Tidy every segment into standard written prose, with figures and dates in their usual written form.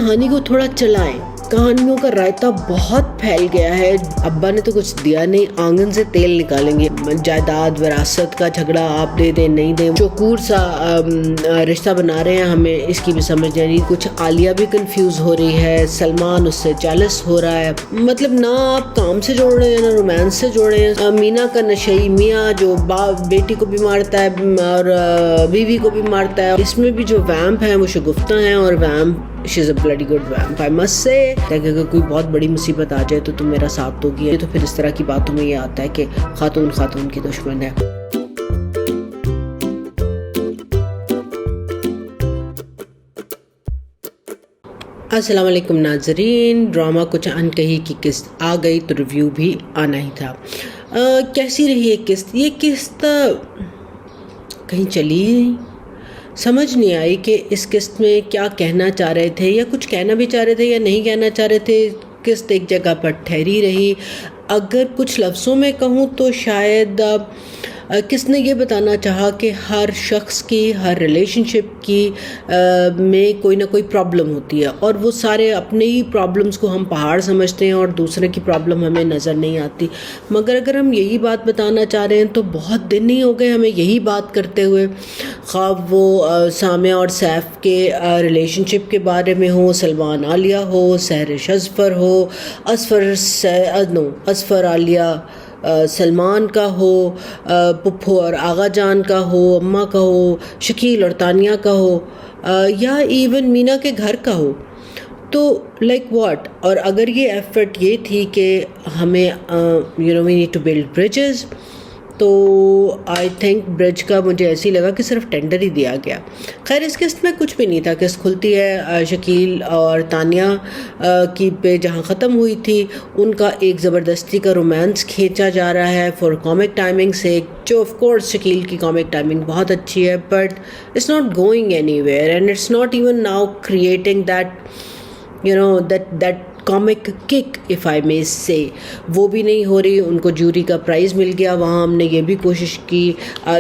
کہانی کو تھوڑا چلائیں. کہانیوں کا رائتا بہت پھیل گیا ہے. ابا نے تو کچھ دیا نہیں, آنگن سے تیل نکالیں گے. جائیداد وراثت کا جھگڑا, آپ دے دیں نہیں دیں, چوکور سا رشتہ بنا رہے ہیں ہمیں, اس کی بھی سمجھ نہیں. کچھ عالیہ بھی کنفیوز ہو رہی ہے, سلمان اس سے جالس ہو رہا ہے. مطلب نہ آپ کام سے جوڑ رہے ہیں نہ رومانس سے جوڑ رہے ہیں. مینا کا نشئی میاں جو بیٹی کو بھی مارتا ہے اور بیوی کو بھی مارتا ہے. اس میں بھی جو ویمپ ہیں وہ شگفتہ ہیں, اور ویمپ she's a bloody good vamp I must say. اگر کوئی بہت بڑی مصیبت آ جائے تو تم میرا ساتھ دو گی, تو پھر اس طرح کی باتوں میں یہ آتا ہے کہ خاتون کی دشمن ہے. السلام علیکم ناظرین. ڈرامہ کچھ انکہی کی قسط آ گئی تو ریویو بھی آنا ہی تھا. کیسی رہی یہ قسط؟ یہ قسط کہیں چلی نہیں, سمجھ نہیں آئی کہ اس قسط میں کیا کہنا چاہ رہے تھے, یا کچھ کہنا بھی چاہ رہے تھے یا نہیں کہنا چاہ رہے تھے. قسط ایک جگہ پر ٹھہری رہی. اگر کچھ لفظوں میں کہوں تو شاید کس نے یہ بتانا چاہا کہ ہر شخص کی, ہر ریلیشن شپ کی میں کوئی نہ کوئی پرابلم ہوتی ہے, اور وہ سارے اپنے ہی پرابلمس کو ہم پہاڑ سمجھتے ہیں اور دوسرے کی پرابلم ہمیں نظر نہیں آتی. مگر اگر ہم یہی بات بتانا چاہ رہے ہیں تو بہت دن نہیں ہو گئے ہمیں یہی بات کرتے ہوئے, خواب وہ سامعہ اور سیف کے ریلیشن شپ کے بارے میں ہو, سلمان عالیہ ہو, سہرش اظفر ہو, اظفر عالیہ سلمان کا ہو, پپھو اور آغا جان کا ہو, اماں کا ہو, شکیل اور تانیہ کا ہو, یا ایون مینا کے گھر کا ہو. تو لائک واٹ. اور اگر یہ ایفرٹ یہ تھی کہ ہمیں we need to build bridges, تو آئی تھنک برج کا مجھے ایسے ہی لگا کہ صرف ٹینڈر ہی دیا گیا. خیر اس قسط میں کچھ بھی نہیں تھا. قسط کھلتی ہے شکیل اور تانیہ کی پہ جہاں ختم ہوئی تھی, ان کا ایک زبردستی کا رومانس کھینچا جا رہا ہے فار کامک ٹائمنگ سے, جو آف کورس شکیل کی کامک ٹائمنگ بہت اچھی ہے, but it's not going anywhere and it's not even now creating that comic kick if I may say. وہ بھی نہیں ہو رہی. ان کو جوری کا پرائز مل گیا. وہاں ہم نے یہ بھی کوشش کی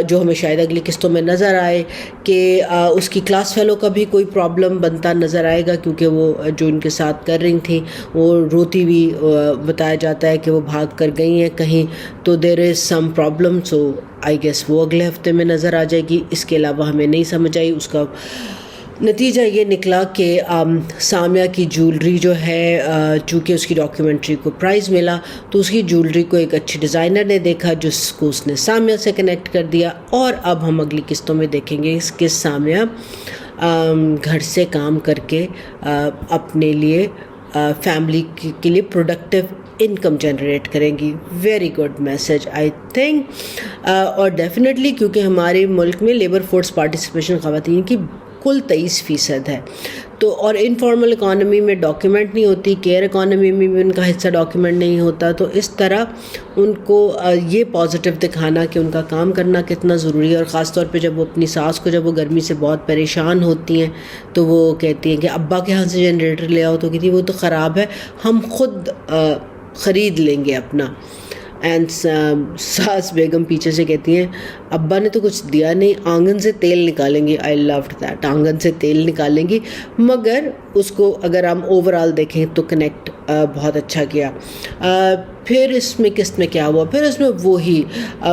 جو ہمیں شاید اگلی قسطوں میں نظر آئے کہ اس کی کلاس فیلو کا بھی کوئی پرابلم بنتا نظر آئے گا, کیونکہ وہ جو ان کے ساتھ کر رہی تھیں وہ روتی بھی بتایا جاتا ہے کہ وہ بھاگ کر گئی ہیں کہیں, تو دیر از some problem. So I guess وہ اگلے ہفتے میں نظر آ جائے گی. اس کے علاوہ ہمیں نہیں سمجھ آئی. اس کا نتیجہ یہ نکلا کہ سامیہ کی جولری جو ہے, چونکہ اس کی ڈاکیومنٹری کو پرائز ملا تو اس کی جولری کو ایک اچھی ڈیزائنر نے دیکھا جس کو اس نے سامیہ سے کنیکٹ کر دیا. اور اب ہم اگلی قسطوں میں دیکھیں گے اس کے سامیہ گھر سے کام کر کے اپنے لیے فیملی کے لیے پروڈکٹیو انکم جنریٹ کریں گی. Very good message I think. اور ڈیفینیٹلی کیونکہ ہمارے ملک میں لیبر فورس پارٹیسپیشن خواتین کی کل 23% ہے, تو اور انفارمل اکانومی میں ڈاکیومنٹ نہیں ہوتی, کیئر اکانومی میں بھی ان کا حصہ ڈاکیومنٹ نہیں ہوتا. تو اس طرح ان کو یہ پازیٹیو دکھانا کہ ان کا کام کرنا کتنا ضروری ہے, اور خاص طور پہ جب وہ اپنی ساس کو جب وہ گرمی سے بہت پریشان ہوتی ہیں تو وہ کہتی ہیں کہ ابا کے ہاں سے جنریٹر لے آؤ, تو کہتی وہ تو خراب ہے, ہم خود خرید لیں گے اپنا. اینڈ ساس بیگم پیچھے سے کہتی ہیں ابا نے تو کچھ دیا نہیں, آنگن سے تیل نکالیں گی. آئی لوڈ دیٹ, آنگن سے تیل نکالیں گی. مگر اس کو اگر ہم اوور آل دیکھیں تو کنیکٹ بہت اچھا کیا. پھر اس میں قسط میں کیا ہوا, پھر اس میں وہی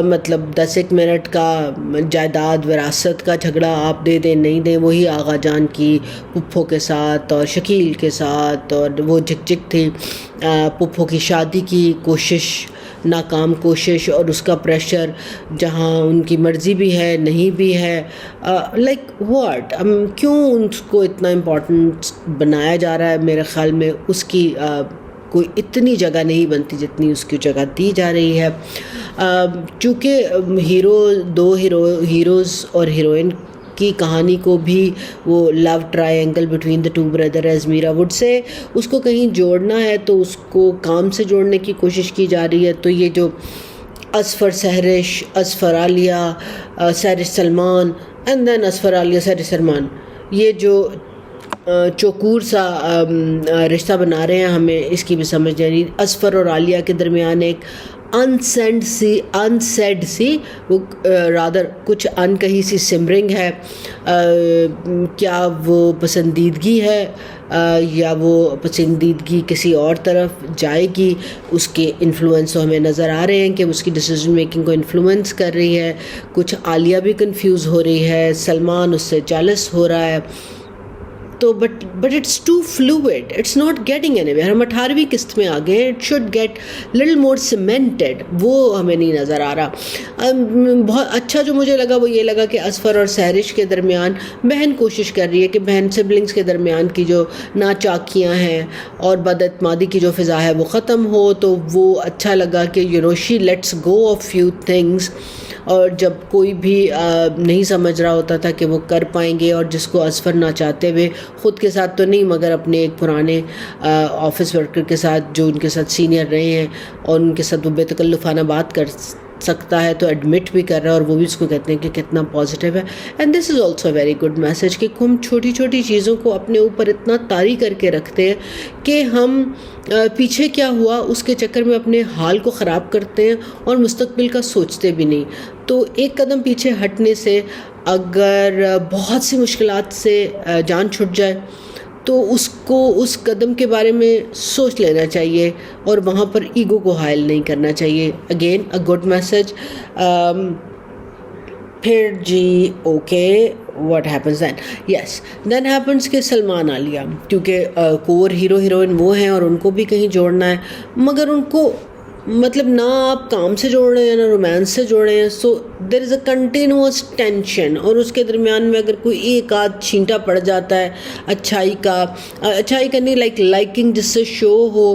مطلب 10 منٹ کا جائیداد وراثت کا جھگڑا, آپ دے دیں نہیں دیں, وہی آغا جان کی پپھو کے ساتھ اور شکیل کے ساتھ, اور وہ جھک جھک تھی پپھو کی شادی کی کوشش, ناکام کوشش, اور اس کا پریشر جہاں ان کی مرضی بھی ہے نہیں بھی ہے. لائک واٹ, کیوں اس کو اتنا امپورٹنٹ بنایا جا رہا ہے؟ میرے خیال میں اس کی کوئی اتنی جگہ نہیں بنتی جتنی اس کی جگہ دی جا رہی ہے. چونکہ دو ہیروز اور ہیروئن کی کہانی کو بھی وہ love triangle between the two brother as میرا وڈ سے, اس کو کہیں جوڑنا ہے تو اس کو کام سے جوڑنے کی کوشش کی جا رہی ہے. تو یہ جو اظفر سہرش, اظفر عالیہ سہرش سلمان, اینڈ دین اظفر عالیہ سہرش سلمان, یہ جو چوکور سا رشتہ بنا رہے ہیں، ہمیں اس کی بھی سمجھ نہیں رہی. اظفر اور عالیہ کے درمیان ایک انسیڈ سی وہ رادر کچھ کہی سی سمرنگ ہے. کیا وہ پسندیدگی ہے یا وہ پسندیدگی کسی اور طرف جائے گی؟ اس کے انفلوئنس تو ہمیں نظر آ رہے ہیں کہ اس کی ڈیسیژن میکنگ کو انفلوئنس کر رہی ہے. کچھ عالیہ بھی کنفیوز ہو رہی ہے، سلمان اس سے جالس ہو رہا ہے. تو but it's too fluid, it's not getting anywhere. ہم 18ویں قسط میں آ گئے، it should get little more cemented, وہ ہمیں نہیں نظر آ رہا. بہت اچھا جو مجھے لگا وہ یہ لگا کہ اظفر اور سحرش کے درمیان بہن کوشش کر رہی ہے کہ بہن سبلنگس کے درمیان کی جو ناچاکیاں ہیں اور بد اعتمادی کی جو فضا ہے وہ ختم ہو. تو وہ اچھا لگا کہ she lets go of few things. اور جب کوئی بھی نہیں سمجھ رہا ہوتا تھا کہ وہ کر پائیں گے، اور جس کو اظفر نہ چاہتے ہوئے خود کے ساتھ تو نہیں مگر اپنے ایک پرانے آفس ورکر کے ساتھ جو ان کے ساتھ سینئر رہے ہیں اور ان کے ساتھ وہ بے تکلفانہ بات کر سکتا ہے تو ایڈمٹ بھی کر رہا ہے، اور وہ بھی اس کو کہتے ہیں کہ کتنا پازیٹیو ہے. And this is also a very good message کہ ہم چھوٹی چھوٹی چیزوں کو اپنے اوپر اتنا طاری کر کے رکھتے ہیں کہ ہم پیچھے کیا ہوا اس کے چکر میں اپنے حال کو خراب کرتے ہیں اور مستقبل کا سوچتے بھی نہیں. تو ایک قدم پیچھے ہٹنے سے اگر بہت سی مشکلات سے جان چھٹ جائے تو اس قدم کے بارے میں سوچ لینا چاہیے اور وہاں پر ایگو کو حائل نہیں کرنا چاہیے. Again a good message. پھر جی okay what happens then happens کہ سلمان عالیہ کیونکہ کور ہیرو ہیروئن وہ ہیں اور ان کو بھی کہیں جوڑنا ہے، مگر ان کو مطلب نہ آپ کام سے جوڑ رہے ہیں نہ رومانس سے جوڑ رہے ہیں. سو دیر از اے کنٹینیوس ٹینشن، اور اس کے درمیان میں اگر کوئی ایک آدھ چھینٹا پڑ جاتا ہے اچھائی کا نہیں لائکنگ جس سے شو ہو،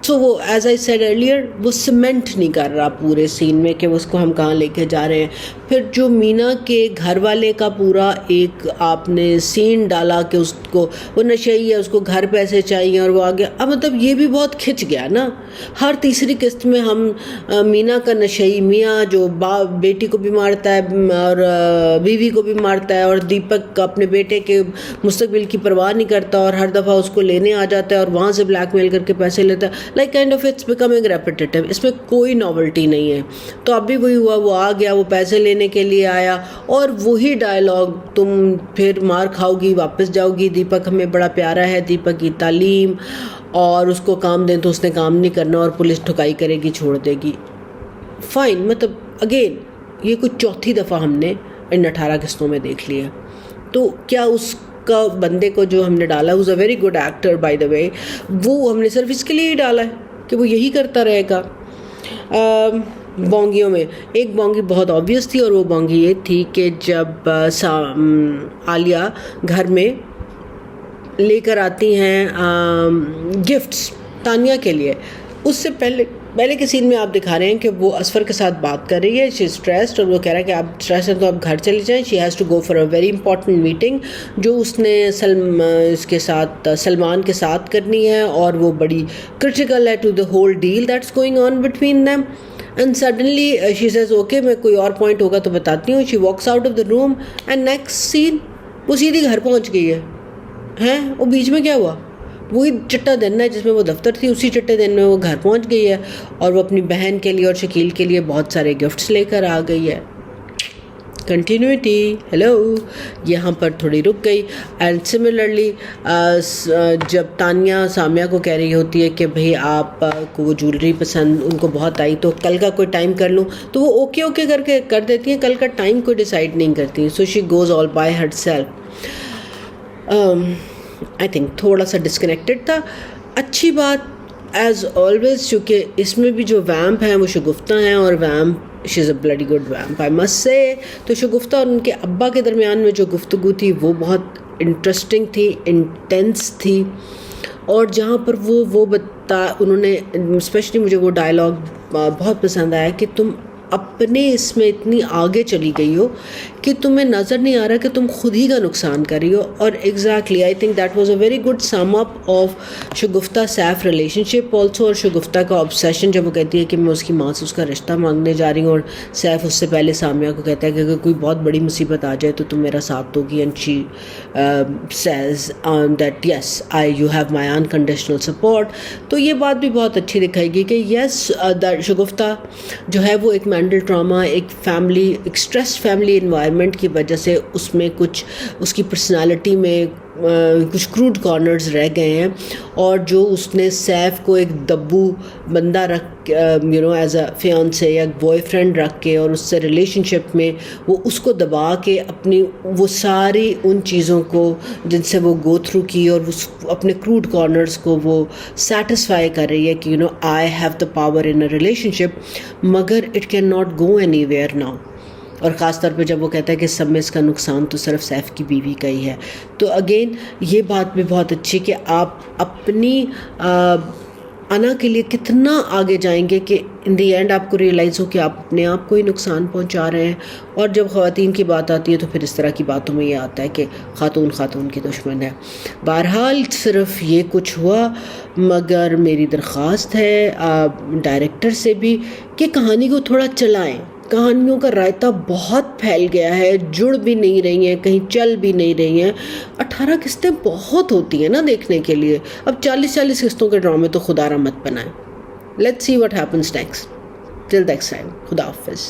سو وہ ایز آئی سیڈ ارلیئر وہ سیمنٹ نہیں کر رہا پورے سین میں کہ اس کو ہم کہاں لے کے جا رہے ہیں. پھر جو مینا کے گھر والے کا پورا ایک آپ نے سین ڈالا کہ اس کو وہ نشئی ہے، اس کو گھر پیسے چاہیے اور وہ آگے، اب مطلب یہ بھی بہت کھنچ گیا نا. ہر تیسری قسط میں ہم مینا کا نشئی میاں جو بیٹی کو بھی مارتا ہے اور بیوی کو بھی مارتا ہے، اور دیپک اپنے بیٹے کے مستقبل کی پرواہ نہیں کرتا اور ہر دفعہ اس کو لینے آ جاتا ہے اور وہاں سے بلیک میل کر کے پیسے لیتا ہے. Like kind of it's becoming repetitive. اس میں کوئی ناولٹی نہیں ہے. تو اب بھی وہی ہوا، وہ آ گیا، وہ پیسے لینے کے لیے آیا اور وہی ڈائلاگ، تم پھر مار کھاؤ گی واپس جاؤ گی، دیپک ہمیں بڑا پیارا ہے، دیپک کی تعلیم اور اس کو کام دیں تو اس نے کام نہیں کرنا اور پولیس ٹھکائی کرے گی چھوڑ دے گی. فائن، مطلب اگین یہ کچھ چوتھی دفعہ ہم نے ان 18 قسطوں میں دیکھ لیا. تو کیا اس کا بندے کو جو ہم نے ڈالا was a very good actor by the way, وہ ہم نے صرف اس کے لیے ہی ڈالا ہے کہ وہ یہی کرتا رہے گا. بونگیوں میں ایک بونگی بہت آبویس تھی، اور وہ بونگی یہ تھی کہ جب عالیہ گھر میں لے کر آتی ہیں گفٹس تانیہ کے لیے، اس سے پہلے کے سین میں آپ دکھا رہے ہیں کہ وہ اظفر کے ساتھ بات کر رہی ہے، شی از اسٹریسڈ، اور وہ کہہ رہا ہے کہ آپ اسٹریس ہیں تو آپ گھر چلے جائیں. She has to go for a very important meeting جو اس نے اس کے ساتھ سلمان کے ساتھ کرنی ہے، اور وہ بڑی کرٹیکل ہے to the whole deal that's going on between them. And suddenly she says okay میں کوئی اور پوائنٹ ہوگا تو بتاتی ہوں. She walks out of the room and next scene وہ سیدھی گھر پہنچ گئی ہے. وہ بیچ میں کیا ہوا؟ وہی چٹا دن ہے جس میں وہ دفتر تھی، اسی چٹے دن میں وہ گھر پہنچ گئی ہے اور وہ اپنی بہن کے لیے اور شکیل کے لیے بہت سارے گفٹس لے کر آ گئی ہے. کنٹینیوٹی. ہیلو، یہاں پر تھوڑی رک گئی. اینڈ سملرلی جب تانیہ سامیہ کو کہہ رہی ہوتی ہے کہ بھئی آپ کو وہ جولری پسند ان کو بہت آئی تو کل کا کوئی ٹائم کر لوں، تو وہ اوکے کر کے کر دیتی ہیں، کل کا ٹائم کوئی ڈیسائیڈ نہیں کرتی. So she goes all by herself. I think تھوڑا سا ڈسکنیکٹڈ تھا. اچھی بات ایز آلویز، چونکہ اس میں بھی جو ویمپ ہیں وہ شگفتہ ہیں، اور vamp she is a bloody good vamp I must say. تو شگفتہ اور ان کے ابا کے درمیان میں جو گفتگو تھی وہ بہت انٹرسٹنگ تھی، انٹینس تھی، اور جہاں پر انہوں نے اسپیشلی مجھے وہ ڈائلاگ بہت پسند آیا کہ تم اپنے اس میں اتنی آگے چلی گئی ہو کہ تمہیں نظر نہیں آ رہا کہ تم خود ہی کا نقصان کر رہی ہو. اور exactly I think that was a very good sum up of Shagufta Saif relationship also. اور شگفتہ کا آبسیشن جب وہ کہتی ہے کہ میں اس کی ماں سے اس کا رشتہ مانگنے جا رہی ہوں، اور سیف اس سے پہلے سامیہ کو کہتا ہے کہ اگر کوئی بہت بڑی مصیبت آ جائے تو تم میرا ساتھ دو گی. And she says that yes you have my unconditional support. تو یہ بات بھی بہت اچھی دکھائی گئی کہ یس شگفتہ جو ہے وہ ایک مینٹل ٹراما، ایک فیملی، ایک اسٹریس فیملی انوائرمنٹ کی وجہ سے اس میں کچھ اس کی پرسنالٹی میں کچھ کروڈ کارنرز رہ گئے ہیں. اور جو اس نے سیف کو ایک دبو بندہ رکھ ایز اے فیانسے یا بوائے فرینڈ رکھ کے اور اس سے ریلیشن شپ میں وہ اس کو دبا کے اپنی وہ ساری ان چیزوں کو جن سے وہ گو تھرو کی اور اپنے کروڈ کارنرز کو وہ سیٹسفائی کر رہی ہے کہ I have the power in a relationship, مگر it can not go anywhere now. اور خاص طور پہ جب وہ کہتا ہے کہ سب میں اس کا نقصان تو صرف سیف کی بیوی کا ہی ہے. تو اگین یہ بات بھی بہت اچھی کہ آپ اپنی انا کے لیے کتنا آگے جائیں گے کہ ان دی اینڈ آپ کو ریئلائز ہو کہ آپ اپنے آپ کو ہی نقصان پہنچا رہے ہیں. اور جب خواتین کی بات آتی ہے تو پھر اس طرح کی باتوں میں یہ آتا ہے کہ خاتون کی دشمن ہے. بہرحال صرف یہ کچھ ہوا، مگر میری درخواست ہے ڈائریکٹر سے بھی کہ کہانی کو تھوڑا چلائیں. کہانیوں کا رائتہ بہت پھیل گیا ہے، جڑ بھی نہیں رہی ہیں، کہیں چل بھی نہیں رہی ہیں. 18 قسطیں بہت ہوتی ہیں نا دیکھنے کے لیے. اب 40 قسطوں کے ڈرامے تو خدا را مت بنائیں. Let's see what happens next. Till next time, خدا حافظ.